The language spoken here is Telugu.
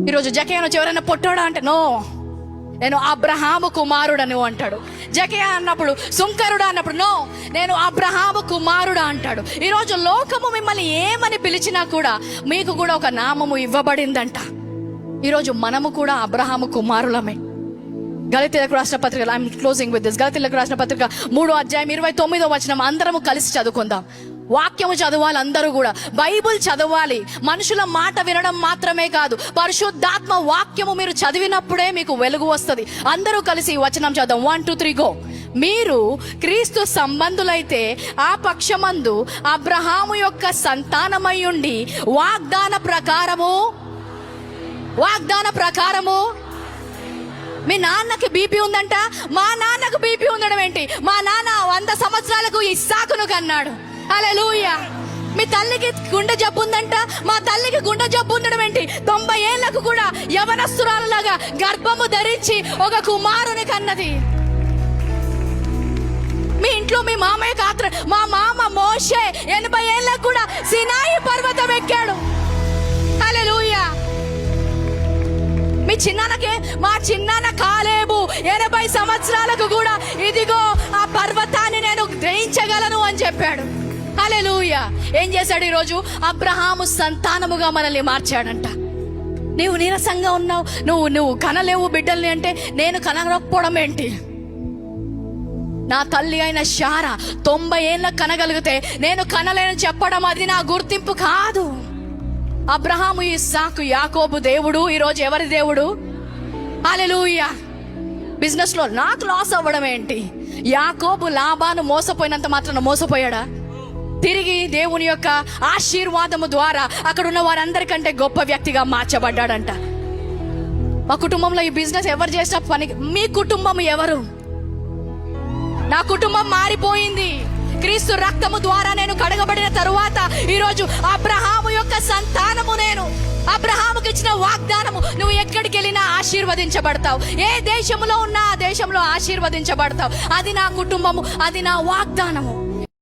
ఈరోజు జకయ్యను ఎవరైనా పొట్టాడా అంటే నో, నేను అబ్రహాము కుమారుడను అంటాడు. జకయ్య అన్నప్పుడు సుంకరుడు అన్నప్పుడు నో, నేను అబ్రహాము కుమారుడు అంటాడు. ఈరోజు లోకము మిమ్మల్ని ఏమని పిలిచినా కూడా మీకు కూడా ఒక నామము ఇవ్వబడిందంట. ఈరోజు మనము కూడా అబ్రహాము కుమారులమే. గలతీయులకు రాసిన పత్రిక, ఐఎమ్ క్లోజింగ్ విత్ దిస్. గలతీయులకు రాసిన పత్రిక 3:29 అందరము కలిసి చదువుకుందాం. వాక్యము చదవాలి, అందరూ కూడా బైబుల్ చదవాలి. మనుషుల మాట వినడం మాత్రమే కాదు, పరిశుద్ధాత్మ వాక్యము మీరు చదివినప్పుడే మీకు వెలుగు వస్తుంది. అందరూ కలిసి ఈ వచనం చదువు. 1 2 3 గో. మీరు క్రీస్తు సంబంధులైతే ఆ పక్షమందు అబ్రహాము యొక్క సంతానమై ఉండి వాగ్దాన ప్రకారము మీ నాన్నకి బీపీ ఉందంట, మా నాన్నకు బీపీ ఉండడం ఏంటి? మా నాన్న 100 సంవత్సరాలకు ఇస్సాకును కన్నాడు. హల్లెలూయా. మీ తల్లికి గుండె జబ్బు ఉందంట, మా తల్లికి గుండె జబ్బు ఉండడం ఏంటి? 90 ఏళ్లకు కూడా యవనస్తురాలులాగా గర్భము ధరించి ఒక కుమారుని కన్నది. మీ ఇంట్లో మీ మామయ్య కాత్ర, మా మామ మోషే 80 ఏళ్లకు కూడా సినాయి పర్వతం ఎక్కాడు. హల్లెలూయా. మీ చిన్నాన్నకే, మా చిన్నాన్న కాలేబు 80 సంవత్సరాలకు కూడా ఇదిగో ఆ పర్వతాన్ని నేను గ్రహించగలను అని చెప్పాడు. హల్లెలూయా. ఏం చేశాడు? ఈరోజు అబ్రహాము సంతానముగా మనల్ని మార్చాడంట. నీవు నీరసంగా ఉన్నావు, నువ్వు కనలేవు బిడ్డల్ని అంటే నేను కనకపోవడం ఏంటి? నా తల్లి అయిన శారా 90 ఏళ్ళకు కనగలిగితే నేను కనలేని చెప్పడం అది నా గుర్తింపు కాదు. అబ్రహాము, ఇస్సాకు, యాకోబు దేవుడు ఈరోజు ఎవరి దేవుడు? హల్లెలూయా. బిజినెస్ లో నాకు లాస్ అవ్వడం ఏంటి? యాకోబు లాభాను మోసపోయినంత మాత్రాన మోసపోయాడా? తిరిగి దేవుని యొక్క ఆశీర్వాదము ద్వారా అక్కడ ఉన్న వారందరికంటే గొప్ప వ్యక్తిగా మార్చబడ్డాడంట. మా కుటుంబంలో ఈ బిజినెస్ ఎవరు చేసిన పని? మీ కుటుంబం ఎవరు? నా కుటుంబం మారిపోయింది. క్రీస్తు రక్తము ద్వారా నేను కడగబడిన తరువాత ఈరోజు అబ్రహాము యొక్క సంతానము నేను. అబ్రహాముకి ఇచ్చిన వాగ్దానము, నువ్వు ఎక్కడికి వెళ్ళినా ఆశీర్వదించబడతావు. ఏ దేశంలో ఉన్నా ఆ దేశంలో ఆశీర్వదించబడతావు. అది నా కుటుంబము, అది నా వాగ్దానము.